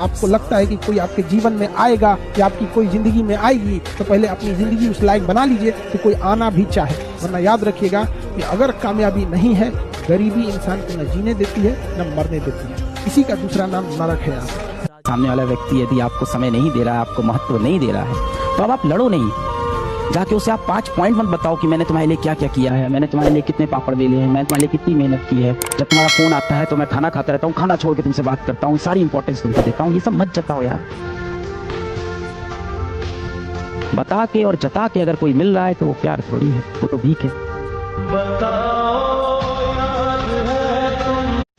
आपको लगता है कि कोई आपके जीवन में आएगा या आपकी कोई जिंदगी में आएगी, तो पहले अपनी जिंदगी उस लायक बना लीजिए कि कोई आना भी चाहे। वरना याद रखिएगा कि अगर कामयाबी नहीं है, गरीबी इंसान को न जीने देती है न मरने देती है। इसी का दूसरा नाम नरक है। सामने वाला व्यक्ति यदि आपको समय नहीं दे रहा है, आपको महत्व नहीं दे रहा है, तो अब आप लड़ो नहीं, जाके उसे आप 5 पॉइंट मत बताओ कि मैंने तुम्हारे लिए क्या क्या किया है, मैंने तुम्हारे लिए कितने पापड़ बेले हैं, मैंने तुम्हारे लिए कितनी मेहनत की है, जब तुम्हारा फोन आता है तो मैं खाना खाता रहता हूँ, खाना छोड़ के तुमसे बात करता हूँ, सारी इंपॉर्टेंस तुमको देता हूँ। ये सब मत जताओ यार। बता के और जता के अगर कोई मिल रहा है तो वो प्यार थोड़ी है, वो तो भीख है।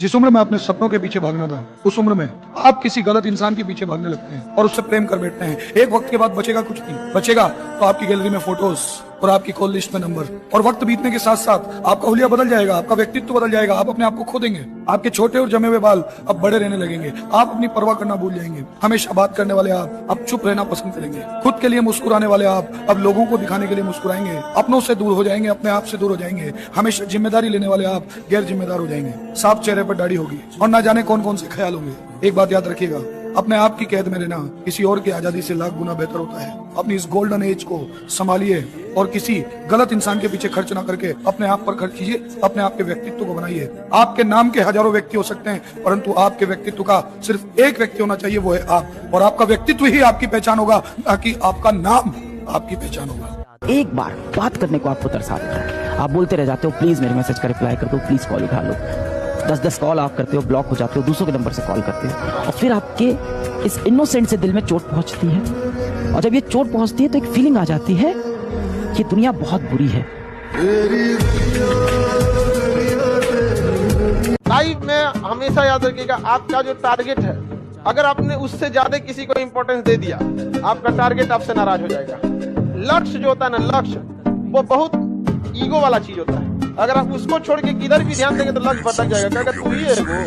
जिस उम्र में अपने सपनों के पीछे भागना था, उस उम्र में आप किसी गलत इंसान के पीछे भागने लगते हैं और उससे प्रेम कर बैठते हैं। एक वक्त के बाद बचेगा कुछ नहीं, बचेगा तो आपकी गैलरी में फोटोज और आपकी कॉल लिस्ट में नंबर। और वक्त बीतने के साथ साथ आपका हुलिया बदल जाएगा, आपका व्यक्तित्व बदल जाएगा, आप अपने आप को खो देंगे। आपके छोटे और जमे हुए बाल अब बड़े रहने लगेंगे, आप अपनी परवाह करना भूल जाएंगे। हमेशा बात करने वाले आप अब चुप रहना पसंद करेंगे। खुद के लिए मुस्कुराने वाले आप अब लोगों को दिखाने के लिए मुस्कुराएंगे। अपनों से दूर हो जाएंगे, अपने आप से दूर हो जाएंगे। हमेशा जिम्मेदारी लेने वाले आप गैर जिम्मेदार हो जाएंगे। साफ चेहरे पर दाढ़ी होगी और ना जाने कौन कौन से ख्याल होंगे। एक बात याद रखिएगा, अपने आप की कैद में रहना किसी और की आजादी से लाख गुना बेहतर होता है। अपनी इस गोल्डन एज को संभालिए और किसी गलत इंसान के पीछे खर्च ना करके अपने आप पर खर्च कीजिए, अपने आप के व्यक्तित्व को बनाइए। आपके नाम के हजारों व्यक्ति हो सकते हैं, परंतु आपके व्यक्तित्व का सिर्फ एक व्यक्ति होना चाहिए, वो है आप। और आपका व्यक्तित्व ही आपकी पहचान होगा, ताकि आपका नाम आपकी पहचान होगा। एक बार बात करने को आपको तरसा आता है, आप बोलते रह जाते हो, प्लीज मेरे मैसेज का रिप्लाई कर दो, प्लीज कॉल उठा लो। 10-10 कॉल आप करते हो, ब्लॉक हो जाते हो, दूसरों के नंबर से कॉल करते हो, और फिर आपके इस इनोसेंट से दिल में चोट पहुंचती है। और जब ये चोट पहुंचती है तो एक फीलिंग आ जाती है कि दुनिया बहुत बुरी है। लाइफ में हमेशा याद रखिएगा, आपका जो टारगेट है, अगर आपने उससे ज्यादा किसी को इंपॉर्टेंस दे दिया, आपका टारगेट आपसे नाराज हो जाएगा। लक्ष्य जो होता है ना, लक्ष्य वो बहुत ईगो वाला चीज होता है। अगर आप उसको छोड़ के किधर भी ध्यान देंगे तो लक्ष्य भटक जाएगा। क्या तू ही है वो?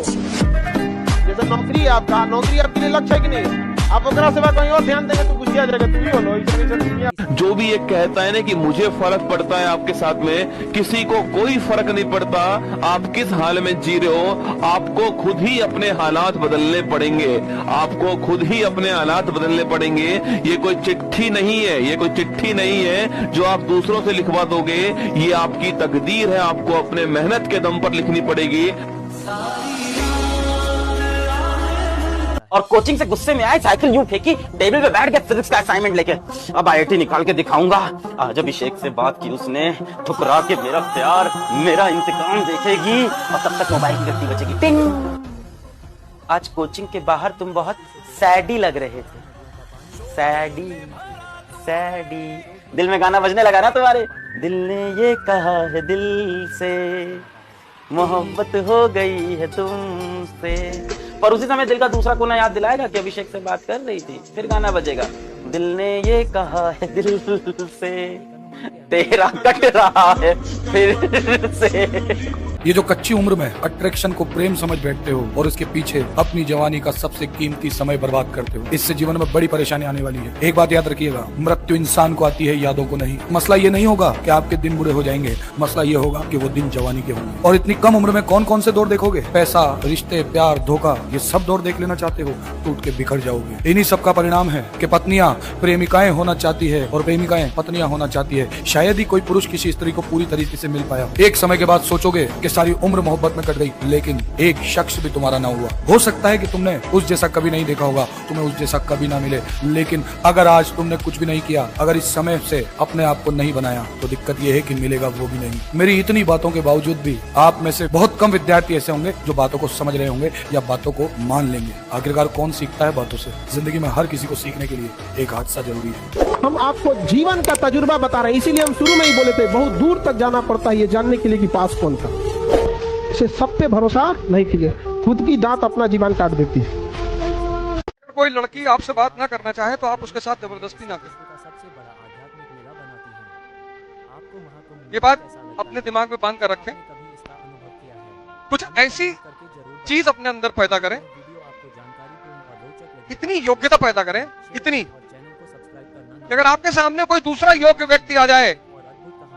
जैसे नौकरी है आपका, नौकरी आपके लिए लक्ष्य है कि नहीं? आप ओकरा सेवा कहीं और ध्यान देंगे तो गुस्सा आ जाएगा, तू ही हो लो। जो भी एक कहता है ना कि मुझे फर्क पड़ता है आपके साथ में, किसी को कोई फर्क नहीं पड़ता आप किस हाल में जी रहे हो। आपको खुद ही अपने हालात बदलने पड़ेंगे, आपको खुद ही अपने हालात बदलने पड़ेंगे। ये कोई चिट्ठी नहीं है, ये कोई चिट्ठी नहीं है जो आप दूसरों से लिखवा दोगे। ये आपकी तकदीर है, आपको अपने मेहनत के दम पर लिखनी पड़ेगी। और कोचिंग से गुस्से में आए, साइकिल यूं फेंकी, टेबल पे बैठ गया फिजिक्स का असाइनमेंट लेके। अब आईआईटी निकाल के दिखाऊंगा। आज अभिषेक से बात की उसने, ठुकरा के मेरा प्यार, मेरा इंतकाम देखेगी, और तब तक मोबाइल की गति बचेगी। टिंग। आज कोचिंग के बाहर तुम बहुत सैडी लग रहे थे। सैडी सैडी। दिल में गाना बजने लगा ना तुम्हारे। दिल ने ये कहा है दिल से, मोहब्बत हो गई है तुमसे। पर उसी समय दिल का दूसरा कोना याद दिलाएगा कि अभिषेक से बात कर रही थी। फिर गाना बजेगा, दिल ने ये कहा है दिल से, तेरा कट रहा है फिर से। ये जो कच्ची उम्र में अट्रैक्शन को प्रेम समझ बैठते हो और इसके पीछे अपनी जवानी का सबसे कीमती समय बर्बाद करते हो, इससे जीवन में बड़ी परेशानी आने वाली है। एक बात याद रखिएगा, मृत्यु इंसान को आती है, यादों को नहीं। मसला ये नहीं होगा कि आपके दिन बुरे हो जाएंगे, मसला ये होगा कि वो दिन जवानी के होंगे। और इतनी कम उम्र में कौन कौन से दौर देखोगे? पैसा, रिश्ते, प्यार, धोखा, ये सब दौर देख लेना चाहते हो, टूट के बिखर जाओगे। इन्हीं सब का परिणाम है कि पत्नियां प्रेमिकाएं होना चाहती है और प्रेमिकाएं पत्नियां होना चाहती है। शायद ही कोई पुरुष किसी स्त्री को पूरी तरीके से मिल पाया। एक समय के बाद सोचोगे कि सारी उम्र मोहब्बत में कट गई, लेकिन एक शख्स भी तुम्हारा ना हुआ। हो सकता है कि तुमने उस जैसा कभी नहीं देखा होगा, तुम्हें उस जैसा कभी ना मिले। लेकिन अगर आज तुमने कुछ भी नहीं किया, अगर इस समय से अपने आप को नहीं बनाया, तो दिक्कत यह है कि मिलेगा वो भी नहीं। मेरी इतनी बातों के बावजूद भी आप में से बहुत कम विद्यार्थी ऐसे होंगे जो बातों को समझ रहे होंगे या बातों को मान लेंगे। आखिरकार कौन सीखता है बातों से? जिंदगी में हर किसी को सीखने के लिए एक हादसा जरूरी है। हम आपको जीवन का तजुर्बा बता रहे हैं, इसीलिए हम शुरू में ही बोले थे बहुत दूर तक जाना पड़ता है ये जानने के लिए कि पास कौन था। इसे सब पे भरोसा नहीं कीजिए, खुद की दांत अपना जीवन काट देती है। कोई लड़की आपसे बात ना करना चाहे तो आप उसके साथ जबरदस्ती ना करें। ये बात अपने दिमाग में बांध कर रखें। कुछ ऐसी चीज अपने अंदर पैदा करें, इतनी योग्यता पैदा करें, इतनी कि अगर आपके सामने कोई दूसरा योग्य व्यक्ति आ जाए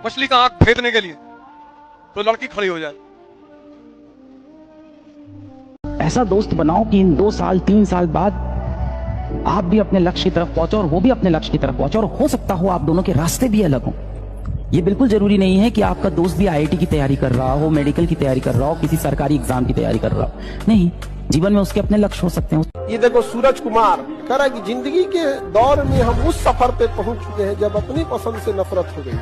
मछली का आंख फेंकने के लिए, तो लड़की खड़ी हो जाए। ऐसा दोस्त बनाओ कि इन 2 साल 3 साल बाद आप भी अपने लक्ष्य की तरफ पहुंचो और वो भी अपने लक्ष्य की तरफ पहुंचो, और हो सकता हो आप दोनों के रास्ते भी अलग हों। ये बिल्कुल जरूरी नहीं है कि आपका दोस्त भी IIT की तैयारी कर रहा हो, मेडिकल की तैयारी कर रहा हो, किसी सरकारी एग्जाम की तैयारी कर रहा हो। नहीं, जीवन में उसके अपने लक्ष्य हो सकते हैं। ये देखो सूरज कुमार कह रहा है कि जिंदगी के दौर में हम उस सफर पे पहुंच चुके हैं जब अपनी पसंद से नफरत हो गई।